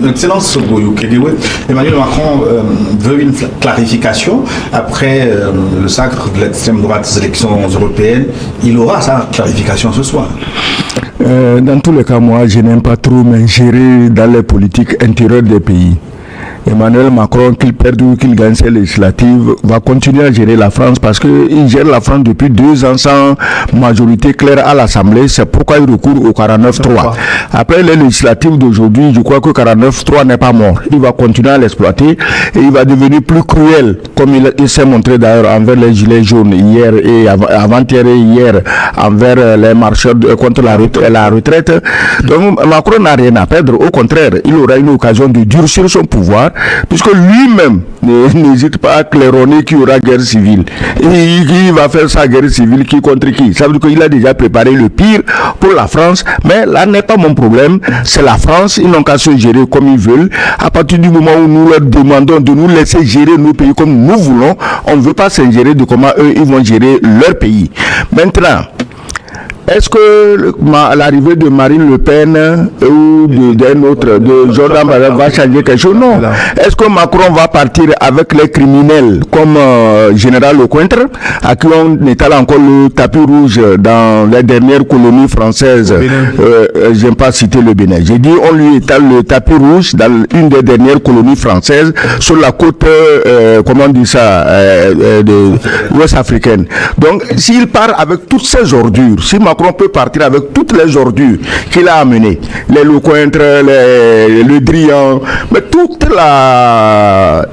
Excellence Boyou-Kédéoué. Emmanuel Macron veut une clarification après le sacre de l'extrême droite des élections européennes. Il aura sa clarification ce soir. Dans tous les cas, moi, je n'aime pas trop m'ingérer dans les politiques intérieures des pays. Emmanuel Macron, qu'il perde ou qu'il gagne ses législatives, va continuer à gérer la France parce qu'il gère la France depuis 2 ans sans majorité claire à l'Assemblée. C'est pourquoi il recourt au 49-3. Après les législatives d'aujourd'hui, je crois que 49-3 n'est pas mort. Il va continuer à l'exploiter et il va devenir plus cruel, comme il s'est montré d'ailleurs envers les gilets jaunes hier et avant-hier et hier envers les marcheurs contre la retraite. Donc Macron n'a rien à perdre. Au contraire, il aura une occasion de durcir son pouvoir, puisque lui-même n'hésite pas à claironner qu'il y aura guerre civile. Et il va faire sa guerre civile qui contre qui? Ça veut dire qu'il a déjà préparé le pire pour la France, mais là n'est pas mon problème, c'est la France, ils n'ont qu'à se gérer comme ils veulent. À partir du moment où nous leur demandons de nous laisser gérer nos pays comme nous voulons, on ne veut pas s'ingérer de comment eux ils vont gérer leur pays. Maintenant, est-ce que l'arrivée de Marine Le Pen ou d'un autre, de Jordan Bardella va changer quelque chose? Non. Est-ce que Macron va partir avec les criminels comme Général Lecointre, à qui on étale encore le tapis rouge dans les dernières colonies françaises? Je n'aime pas citer le Bénin. J'ai dit on lui étale le tapis rouge dans une des dernières colonies françaises sur la côte, comment on dit ça, de l'Ouest africaine. Donc, s'il part avec toutes ces ordures, si Macron peut partir avec toutes les ordures qu'il a amenées, les Lecointre, le Drian, mais toute la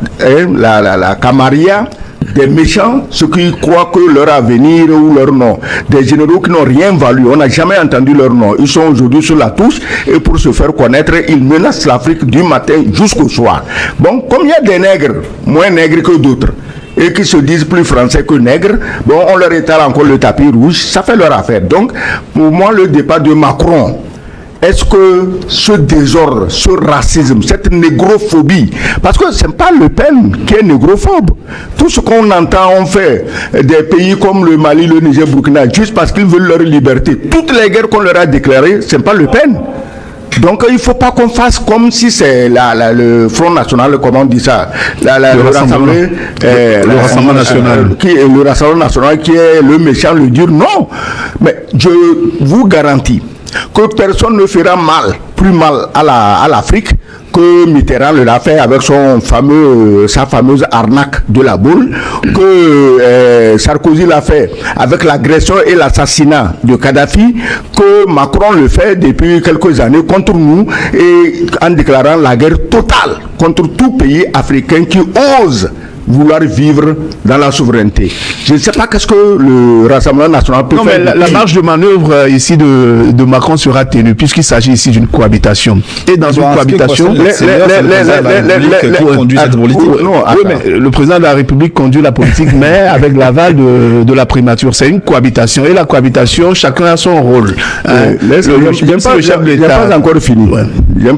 camarilla des méchants, ceux qui croient que leur avenir ou leur nom, des généraux qui n'ont rien valu, on n'a jamais entendu leur nom, ils sont aujourd'hui sur la touche et pour se faire connaître, ils menacent l'Afrique du matin jusqu'au soir. Bon, comme il y a des nègres, moins nègres que d'autres, et qui se disent plus français que nègres, bon, on leur étale encore le tapis rouge, ça fait leur affaire. Donc, pour moi, le départ de Macron, est-ce que ce désordre, ce racisme, cette négrophobie, parce que ce n'est pas Le Pen qui est négrophobe. Tout ce qu'on entend, on fait des pays comme le Mali, le Niger, Burkina, juste parce qu'ils veulent leur liberté. Toutes les guerres qu'on leur a déclarées, ce n'est pas Le Pen. Donc il ne faut pas qu'on fasse comme si c'est le Front National, comment on dit ça, le Rassemblement National, le Rassemblement National qui est le méchant, le dur. Non, mais je vous garantis que personne ne fera plus mal à l'Afrique que Mitterrand l'a fait avec sa fameuse arnaque de la boule, que Sarkozy l'a fait avec l'agression et l'assassinat de Kadhafi, que Macron le fait depuis quelques années contre nous et en déclarant la guerre totale contre tout pays africain qui ose vouloir vivre dans la souveraineté. Je ne sais pas qu'est-ce que le Rassemblement National peut faire. Mais la marge de manœuvre ici de Macron sera ténue puisqu'il s'agit ici d'une cohabitation. Et dans une cohabitation, le président de la République conduit la politique, mais avec l'aval de la primature. C'est une cohabitation. Et la cohabitation, chacun a son rôle. Je n'ai pas encore fini.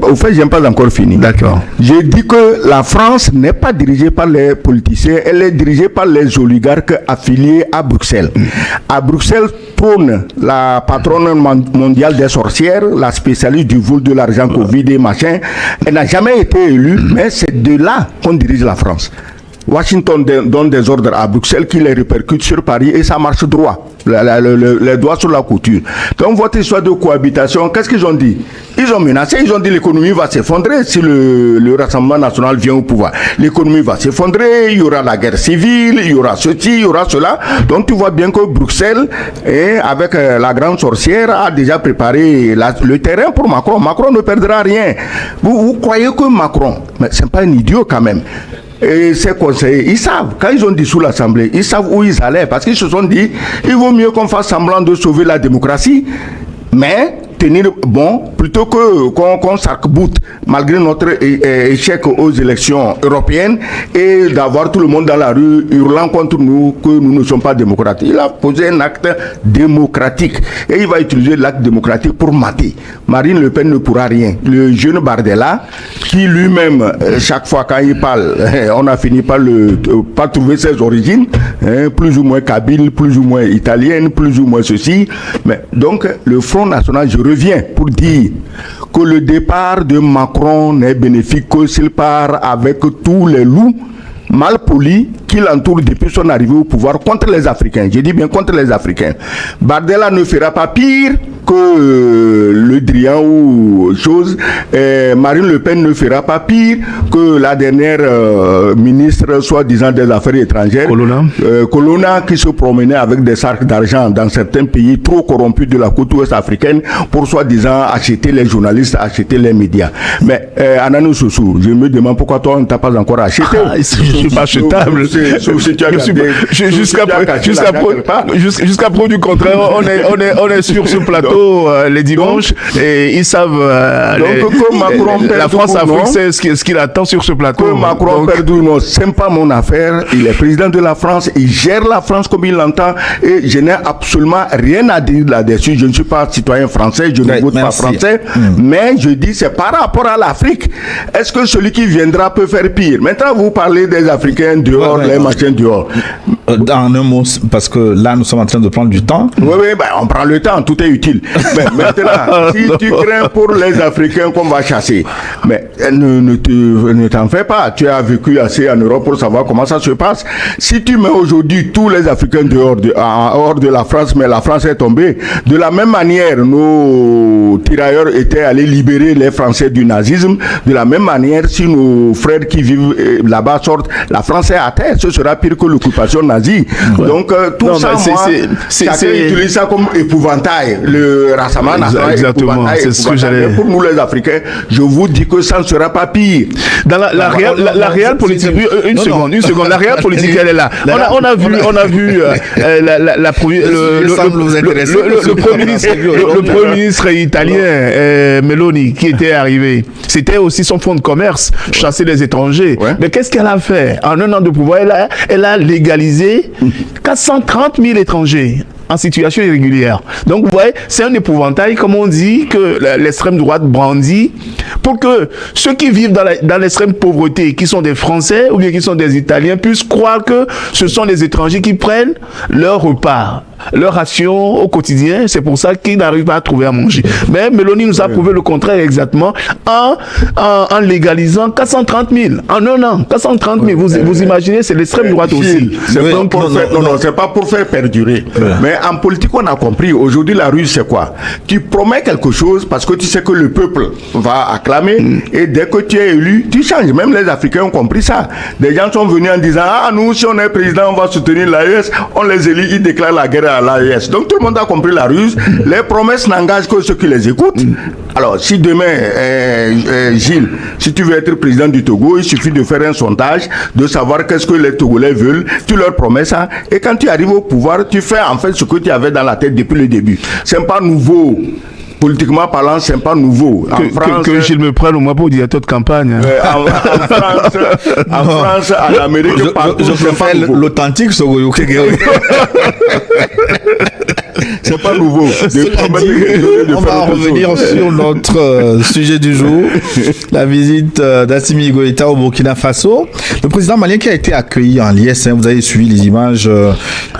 Au fait, je n'ai pas encore fini. D'accord. J'ai dit que la France n'est pas dirigée par les politiciens, elle est dirigée par les oligarques affiliés à Bruxelles. À Bruxelles prône la patronne mondiale des sorcières, la spécialiste du vol de l'argent Covid et machin. Elle n'a jamais été élue, mais c'est de là qu'on dirige la France. Washington donne des ordres à Bruxelles qui les répercutent sur Paris et ça marche droit. Les doigts sur la couture. Donc votre histoire de cohabitation, qu'est-ce qu'ils ont dit? Ils ont menacé, ils ont dit l'économie va s'effondrer si le Rassemblement National vient au pouvoir. L'économie va s'effondrer, il y aura la guerre civile, il y aura ceci, il y aura cela. Donc tu vois bien que Bruxelles, avec la grande sorcière, a déjà préparé le terrain pour Macron. Macron ne perdra rien. Vous croyez que Macron, mais c'est pas un idiot quand même. Et ses conseillers, ils savent, quand ils ont dissous l'Assemblée, ils savent où ils allaient, parce qu'ils se sont dit, il vaut mieux qu'on fasse semblant de sauver la démocratie, mais tenir bon, plutôt que qu'on s'arc-boute malgré notre échec aux élections européennes et d'avoir tout le monde dans la rue hurlant contre nous que nous ne sommes pas démocrates. Il a posé un acte démocratique et il va utiliser l'acte démocratique pour mater. Marine Le Pen ne pourra rien. Le jeune Bardella, qui lui-même, chaque fois quand il parle, on a fini par trouver ses origines, plus ou moins kabyle, plus ou moins italienne, plus ou moins ceci. Mais donc, le Front National, je reviens pour dire que le départ de Macron n'est bénéfique que s'il part avec tous les loups mal poli qui l'entoure depuis son arrivée au pouvoir contre les Africains. Je dis bien contre les Africains. Bardella ne fera pas pire que Le Drian ou chose. Marine Le Pen ne fera pas pire que la dernière ministre soi-disant des Affaires étrangères, Colonna, qui se promenait avec des sacs d'argent dans certains pays trop corrompus de la côte ouest africaine pour soi-disant acheter les journalistes, acheter les médias. Mais Ananou Soussou, je me demande pourquoi toi on ne t'a pas encore acheté. Je suis pas achetable. Jusqu'à preuve du contraire, on est sur ce plateau les dimanches et ils savent la France-Afrique c'est ce qu'il attend sur ce plateau. Que Macron perde ou non, c'est pas mon affaire. Il est président de la France, il gère la France comme il l'entend et je n'ai absolument rien à dire là-dessus. Je ne suis pas citoyen français, je ne vote pas français, mais je dis c'est par rapport à l'Afrique. Est-ce que celui qui viendra peut faire pire? Maintenant vous parlez des Africains dehors, les machins dehors. En un mot, parce que là nous sommes en train de prendre du temps. Oui, on prend le temps, tout est utile. Mais maintenant, si tu crains pour les Africains qu'on va chasser, mais ne t'en fais pas. Tu as vécu assez en Europe pour savoir comment ça se passe. Si tu mets aujourd'hui tous les Africains hors de la France, mais la France est tombée, de la même manière, nos tirailleurs étaient allés libérer les Français du nazisme. De la même manière, si nos frères qui vivent là-bas sortent, la France est à terre. Ce sera pire que l'occupation nazie. Donc, tout ça, chacun utilise ça comme épouvantail. Le Rassemblement national, exactement, c'est ce que j'allais. Pour nous les Africains, je vous dis que ça ne sera pas pire. Dans la réelle politique, une seconde, la réelle politique, elle est là. On a vu le premier ministre italien, Meloni, qui était arrivé. C'était aussi son fonds de commerce, chasser les étrangers. Ouais. Mais qu'est-ce qu'elle a fait? En un an de pouvoir, elle a légalisé 430 000 étrangers en situation irrégulière. Donc, vous voyez, c'est un épouvantail, comme on dit, que l'extrême droite brandit, pour que ceux qui vivent dans l'extrême pauvreté, qui sont des Français ou bien qui sont des Italiens, puissent croire que ce sont les étrangers qui prennent leur repas, leur ration au quotidien. C'est pour ça qu'ils n'arrivent pas à trouver à manger. Mais Meloni nous a prouvé le contraire exactement en légalisant 430 000 en un an. 430 000. Vous imaginez, c'est l'extrême droite aussi. C'est pas pour faire perdurer. Mais en politique, on a compris. Aujourd'hui, la ruse, c'est quoi? Tu promets quelque chose parce que tu sais que le peuple va acclamer et dès que tu es élu, tu changes. Même les Africains ont compris ça. Des gens sont venus en disant nous, si on est président, on va soutenir l'AES. On les élit, ils déclarent la guerre à l'AES. Donc tout le monde a compris la ruse. Les promesses n'engagent que ceux qui les écoutent. Alors, si demain, Gilles, si tu veux être président du Togo, il suffit de faire un sondage, de savoir qu'est-ce que les Togolais veulent. Tu leur promets ça. Et quand tu arrives au pouvoir, tu fais en fait ce que tu avais dans la tête depuis le début. C'est pas nouveau. Politiquement parlant, c'est pas nouveau. Que Gilles me prenne au moins pour directeur de campagne. En France, en Amérique, je préfère l'authentique Sogoyo. C'est pas nouveau. On va revenir sur notre sujet du jour, la visite d'Assimi Goïta au Burkina Faso. Le président malien qui a été accueilli en liesse, vous avez suivi les images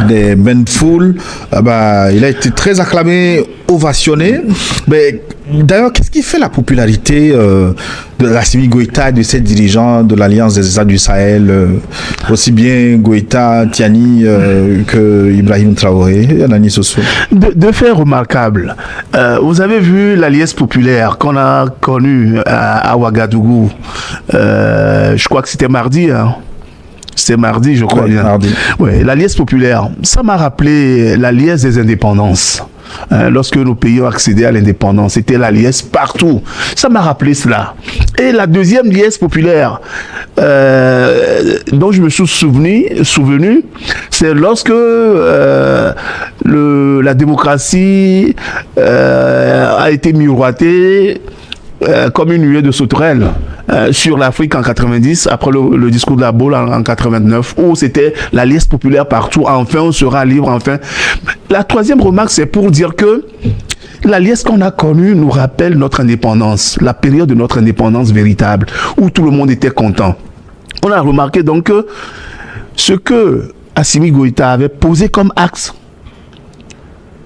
des bains de foule. Il a été très acclamé, ovationné. Mais d'ailleurs, qu'est-ce qui fait la popularité de Assimi Goïta et de ses dirigeants de l'Alliance des États du Sahel, aussi bien Goïta, Tiani que Ibrahim Traoré, Anani Soso? De faits remarquables. Vous avez vu l'Alliance populaire qu'on a connue à Ouagadougou. Je crois que c'était mardi. C'est mardi, je crois bien. Mardi. Ouais, l'Alliance populaire, ça m'a rappelé l'Alliance des indépendances. Lorsque nos pays ont accédé à l'indépendance, c'était la liesse partout. Ça m'a rappelé cela. Et la deuxième liesse populaire dont je me suis souvenu, c'est lorsque la démocratie a été miroitée comme une nuée de sauterelles sur l'Afrique en 90, après le discours de la Baule en 89, où c'était la liesse populaire partout. Enfin, on sera libre, enfin. La troisième remarque, c'est pour dire que la liesse qu'on a connue nous rappelle notre indépendance, la période de notre indépendance véritable, où tout le monde était content. On a remarqué donc que ce que Assimi Goïta avait posé comme axe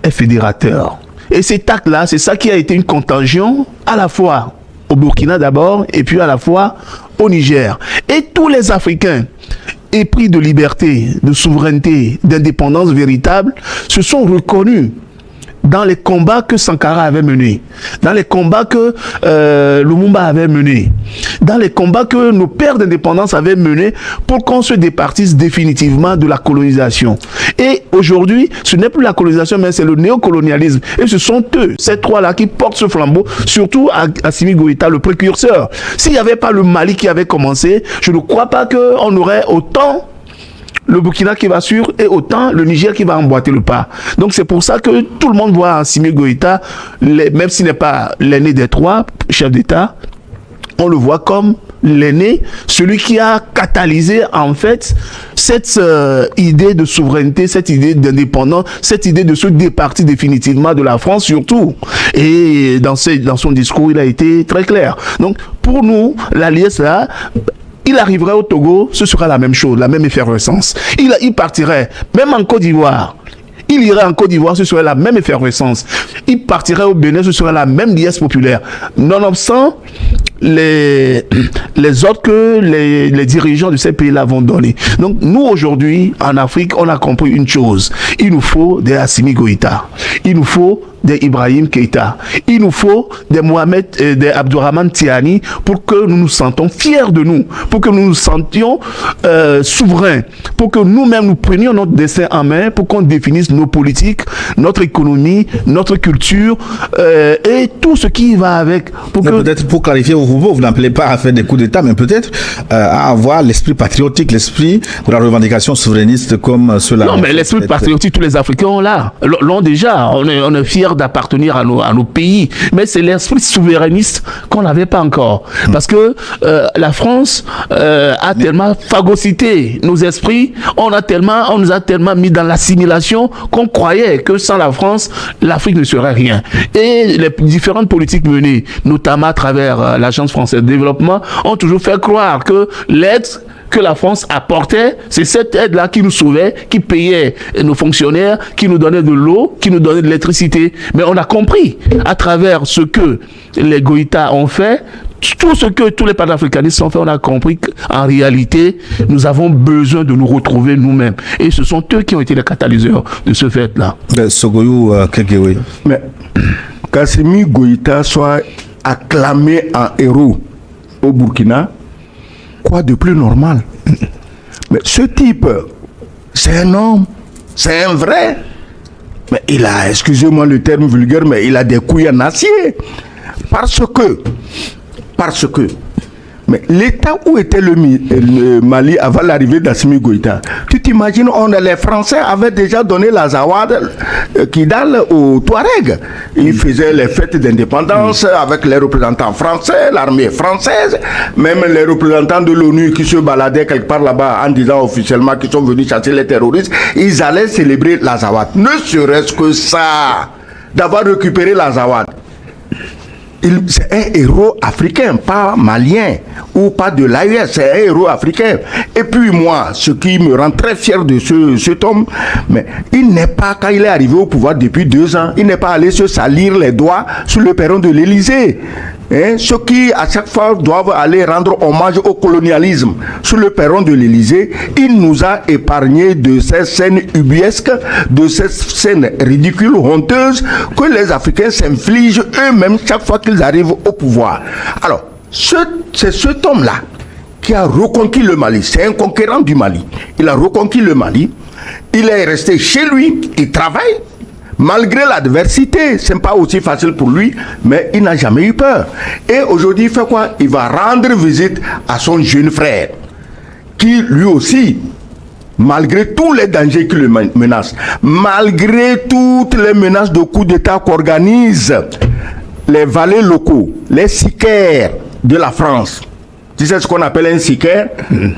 est fédérateur. Et cet acte-là, c'est ça qui a été une contagion à la fois au Burkina d'abord et puis à la fois au Niger. Et tous les Africains épris de liberté, de souveraineté, d'indépendance véritable se sont reconnus dans les combats que Sankara avait menés, dans les combats que Lumumba avait menés, dans les combats que nos pères d'indépendance avaient menés pour qu'on se départisse définitivement de la colonisation. Et aujourd'hui, ce n'est plus la colonisation, mais c'est le néocolonialisme. Et ce sont eux, ces trois-là, qui portent ce flambeau, surtout Assimi Goïta, le précurseur. S'il n'y avait pas le Mali qui avait commencé, je ne crois pas qu'on aurait autant le Burkina qui va suivre et autant le Niger qui va emboîter le pas. Donc c'est pour ça que tout le monde voit Assimi Goïta, même s'il n'est pas l'aîné des trois chefs d'État, on le voit comme l'aîné, celui qui a catalysé en fait cette idée de souveraineté, cette idée d'indépendance, cette idée de se départir définitivement de la France surtout. Et dans son discours, il a été très clair. Donc pour nous, l'alliance là, il arriverait au Togo, ce sera la même chose, la même effervescence. Il partirait, même en Côte d'Ivoire. Il irait en Côte d'Ivoire, ce serait la même effervescence. Il partirait au Bénin, ce serait la même liesse populaire. Nonobstant les ordres que les dirigeants de ces pays-là vont donner. Donc nous aujourd'hui, en Afrique, on a compris une chose. Il nous faut des Assimi Goïta. Il nous faut des Ibrahim Keïta. Il nous faut des Mohamed, des Abdourahmane Tiani pour que nous nous sentons fiers de nous, pour que nous nous sentions souverains, pour que nous-mêmes nous prenions notre destin en main, pour qu'on définisse nos politiques, notre économie, notre culture et tout ce qui va avec. Peut-être pour clarifier vos propos, vous n'appelez pas à faire des coups d'État, mais peut-être à avoir l'esprit patriotique, l'esprit de la revendication souverainiste comme cela. Non, mais l'esprit patriotique, tous les Africains l'ont déjà. On est fiers d'appartenir à nos pays, mais c'est l'esprit souverainiste qu'on n'avait pas encore. Parce que la France a tellement phagocyté nos esprits, on nous a tellement mis dans l'assimilation qu'on croyait que sans la France, l'Afrique ne serait rien. Et les différentes politiques menées, notamment à travers l'Agence française de développement, ont toujours fait croire que l'aide que la France apportait, c'est cette aide-là qui nous sauvait, qui payait nos fonctionnaires, qui nous donnait de l'eau, qui nous donnait de l'électricité. Mais on a compris, à travers ce que les Goïtas ont fait, tout ce que tous les panafricanistes ont fait, on a compris qu'en réalité, nous avons besoin de nous retrouver nous-mêmes. Et ce sont eux qui ont été les catalyseurs de ce fait-là. Sogoyou Kekewe. Mais qu'Assimi Goïta soit acclamé en héros au Burkina, quoi de plus normal? Mais ce type, c'est un homme, c'est un vrai. Mais il a, excusez-moi le terme vulgaire, mais il a des couilles en acier. Parce que, mais l'état où était le Mali avant l'arrivée d'Assimi Goïta, tu t'imagines, les Français avaient déjà donné la Zawad Kidal aux Touaregs. Ils faisaient les fêtes d'indépendance avec les représentants français, l'armée française, même les représentants de l'ONU qui se baladaient quelque part là-bas en disant officiellement qu'ils sont venus chasser les terroristes. Ils allaient célébrer la Zawad. Ne serait-ce que ça, d'avoir récupéré la Zawad. C'est un héros africain, pas malien ou pas de l'AES, c'est un héros africain. Et puis moi, ce qui me rend très fier de cet homme, mais il n'est pas, quand il est arrivé au pouvoir depuis 2 ans, il n'est pas allé se salir les doigts sur le perron de l'Élysée. Ceux qui, à chaque fois, doivent aller rendre hommage au colonialisme sur le perron de l'Élysée, il nous a épargné de ces scènes ubuesques, de ces scènes ridicules, honteuses, que les Africains s'infligent eux-mêmes chaque fois qu'ils arrivent au pouvoir. Alors, c'est cet homme-là qui a reconquis le Mali. C'est un conquérant du Mali. Il a reconquis le Mali. Il est resté chez lui. Il travaille. Malgré l'adversité, ce n'est pas aussi facile pour lui, mais il n'a jamais eu peur. Et aujourd'hui, il fait quoi? Il va rendre visite à son jeune frère, qui lui aussi, malgré tous les dangers qui le menacent, malgré toutes les menaces de coup d'État qu'organisent les valets locaux, les sicaires de la France. Tu sais ce qu'on appelle un sicaire?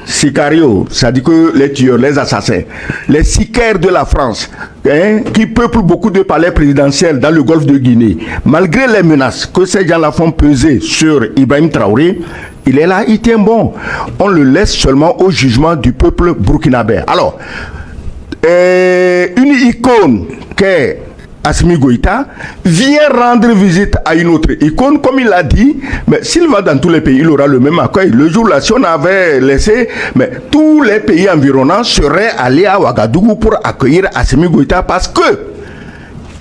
Sicario, ça dit que les tueurs, les assassins. Les sicaires de la France, qui peuplent beaucoup de palais présidentiels dans le golfe de Guinée. Malgré les menaces que ces gens-là font peser sur Ibrahim Traoré, il est là, il tient bon. On le laisse seulement au jugement du peuple burkinabé. Alors, une icône qu'est Assimi Goïta, vient rendre visite à une autre icône, comme il l'a dit, mais s'il va dans tous les pays, il aura le même accueil. Le jour-là, si on avait laissé, mais tous les pays environnants seraient allés à Ouagadougou pour accueillir Assimi Goïta parce que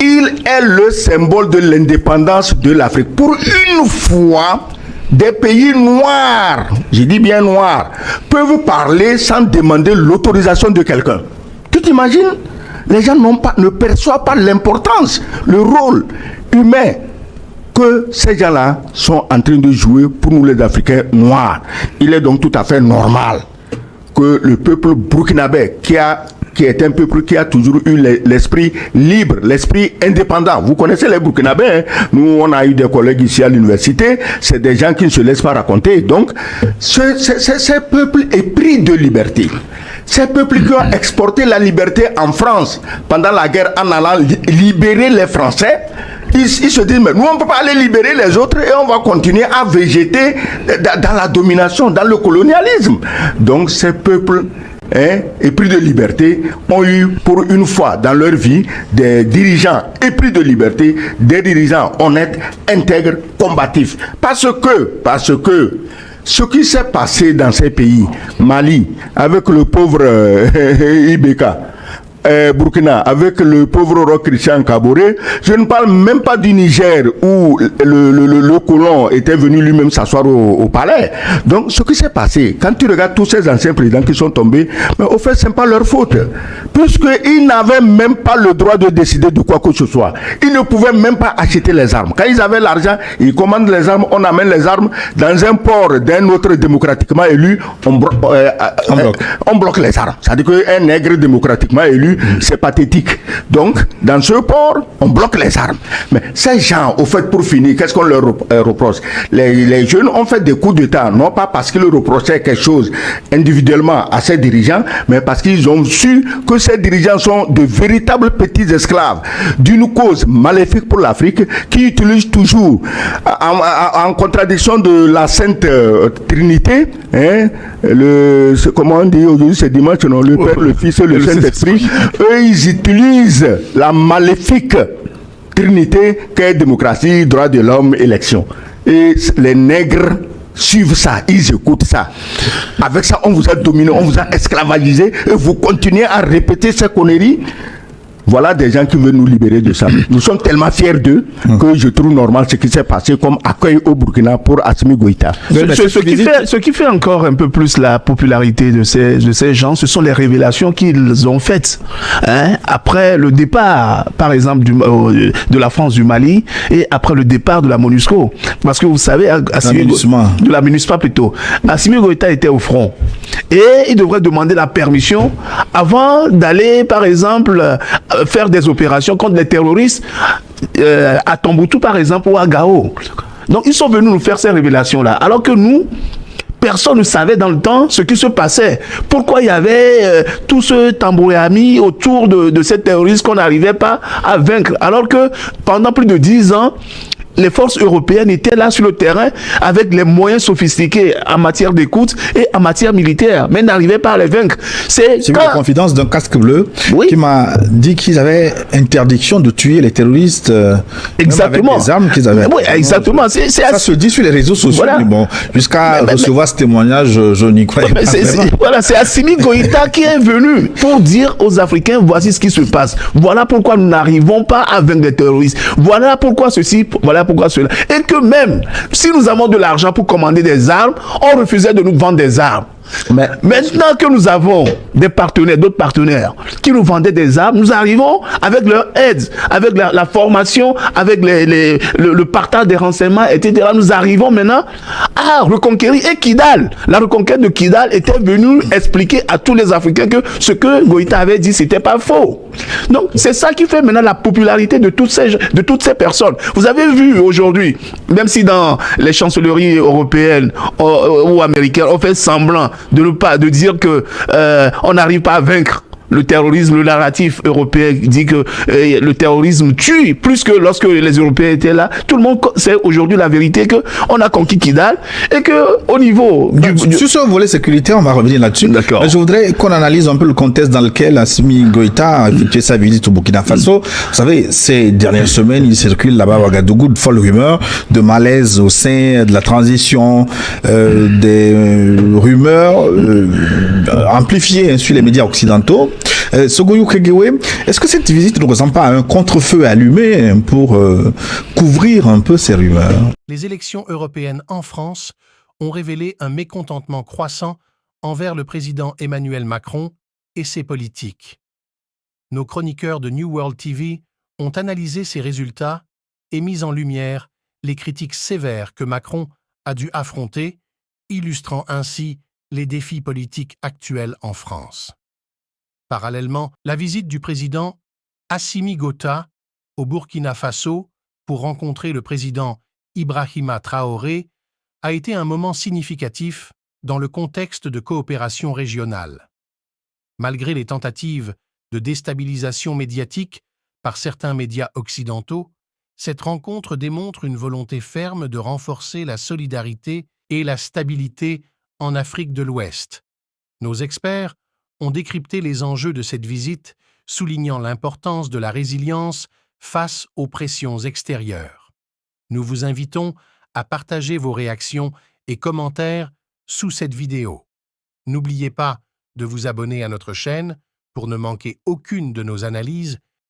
il est le symbole de l'indépendance de l'Afrique. Pour une fois, des pays noirs, je dis bien noirs, peuvent parler sans demander l'autorisation de quelqu'un. Tu t'imagines? Les gens ne perçoivent pas l'importance, le rôle humain que ces gens-là sont en train de jouer pour nous les Africains noirs. Il est donc tout à fait normal que le peuple burkinabé qui est un peuple qui a toujours eu l'esprit libre, l'esprit indépendant. Vous connaissez les Burkinabés, hein? Nous, on a eu des collègues ici à l'université, c'est des gens qui ne se laissent pas raconter. Donc, ce peuple est pris de liberté. Ces peuples qui ont exporté la liberté en France pendant la guerre en allant libérer les Français, ils se disent, mais nous, on ne peut pas aller libérer les autres et on va continuer à végéter dans la domination, dans le colonialisme. Donc, ces peuples épris de liberté ont eu pour une fois dans leur vie des dirigeants épris de liberté, des dirigeants honnêtes, intègres, combatifs. Parce que ce qui s'est passé dans ces pays, Mali, avec le pauvre Ibeka, Burkina, avec le pauvre roi Christian Kaboré, je ne parle même pas du Niger où le colon était venu lui-même s'asseoir au palais. Donc, ce qui s'est passé, quand tu regardes tous ces anciens présidents qui sont tombés, mais au fait, ce n'est pas leur faute. Puisqu'ils n'avaient même pas le droit de décider de quoi que ce soit. Ils ne pouvaient même pas acheter les armes. Quand ils avaient l'argent, ils commandent les armes, on amène les armes dans un port d'un autre démocratiquement élu, on bloque les armes. C'est-à-dire qu'un nègre démocratiquement élu, c'est pathétique. Donc, dans ce port, on bloque les armes. Mais ces gens, au fait, pour finir, qu'est-ce qu'on leur reproche? Les jeunes ont fait des coups d'État, non pas parce qu'ils reprochaient quelque chose individuellement à ces dirigeants, mais parce qu'ils ont su que ces dirigeants sont de véritables petits esclaves d'une cause maléfique pour l'Afrique, qui utilisent toujours, en contradiction de la Sainte Trinité, comment on dit aujourd'hui, c'est dimanche, non, le Père, le Fils et le Saint-Esprit. Eux, ils utilisent la maléfique trinité qu'est démocratie, droits de l'homme, élection. Et les nègres suivent ça, ils écoutent ça. Avec ça, on vous a dominé, on vous a esclavagisé et vous continuez à répéter ces conneries. Voilà des gens qui veulent nous libérer de ça. Nous sommes tellement fiers d'eux que je trouve normal ce qui s'est passé comme accueil au Burkina pour Assimi Goïta. Ce qui fait encore un peu plus la popularité de ces gens, ce sont les révélations qu'ils ont faites. Après le départ, par exemple, de la France du Mali et après le départ de la MONUSCO. Parce que vous savez, de la MINUSMA plutôt. Assimi Goïta était au front. Et il devrait demander la permission avant d'aller, par exemple, faire des opérations contre les terroristes à Tombouctou, par exemple, ou à Gao. Donc, ils sont venus nous faire ces révélations-là. Alors que nous, personne ne savait dans le temps ce qui se passait. Pourquoi il y avait tout ce tambouréami autour de ces terroristes qu'on n'arrivait pas à vaincre. Alors que pendant plus de 10 ans, les forces européennes étaient là sur le terrain avec les moyens sophistiqués en matière d'écoute et en matière militaire, mais n'arrivaient pas à les vaincre. J'ai eu la confidence d'un casque bleu qui m'a dit qu'ils avaient interdiction de tuer les terroristes exactement. Avec les armes qu'ils avaient. Oui, exactement. Ça se dit sur les réseaux sociaux. Voilà. Bon, jusqu'à recevoir ce témoignage, je n'y croyais pas. Voilà, c'est Assimi Goïta qui est venu pour dire aux Africains, voici ce qui se passe. Voilà pourquoi nous n'arrivons pas à vaincre les terroristes. Voilà pourquoi ceci, voilà pourquoi cela. Et que même si nous avons de l'argent pour commander des armes, on refusait de nous vendre des armes. Mais maintenant que nous avons des partenaires, d'autres partenaires qui nous vendaient des armes, nous arrivons avec leur aide, avec la formation, avec le partage des renseignements, etc. Nous arrivons maintenant à reconquérir. Et Kidal, la reconquête de Kidal était venue expliquer à tous les Africains que ce que Goïta avait dit, c'était pas faux. Donc c'est ça qui fait maintenant la popularité de toutes ces personnes. Vous avez vu aujourd'hui, même si dans les chancelleries européennes ou américaines, on fait semblant de dire que on n'arrive pas à vaincre le terrorisme, le narratif européen dit que le terrorisme tue plus que lorsque les Européens étaient là. Tout le monde sait aujourd'hui la vérité qu'on a conquis Kidal et qu'au niveau Sur ce volet sécuritaire, on va revenir là-dessus. D'accord. Je voudrais qu'on analyse un peu le contexte dans lequel Assimi Goïta a effectué sa visite au Burkina Faso. Vous savez, ces dernières semaines, il circule là-bas à Ouagadougou de folles rumeurs de malaise au sein de la transition, des rumeurs amplifiées sur les médias occidentaux. Sogoyou Kegewe, est-ce que cette visite ne ressemble pas à un contre-feu allumé pour couvrir un peu ces rumeurs? Les élections européennes en France ont révélé un mécontentement croissant envers le président Emmanuel Macron et ses politiques. Nos chroniqueurs de New World TV ont analysé ces résultats et mis en lumière les critiques sévères que Macron a dû affronter, illustrant ainsi les défis politiques actuels en France. Parallèlement, la visite du président Assimi Goïta au Burkina Faso pour rencontrer le président Ibrahima Traoré a été un moment significatif dans le contexte de coopération régionale. Malgré les tentatives de déstabilisation médiatique par certains médias occidentaux, cette rencontre démontre une volonté ferme de renforcer la solidarité et la stabilité en Afrique de l'Ouest. Nos experts ont décrypté les enjeux de cette visite, soulignant l'importance de la résilience face aux pressions extérieures. Nous vous invitons à partager vos réactions et commentaires sous cette vidéo. N'oubliez pas de vous abonner à notre chaîne pour ne manquer aucune de nos analyses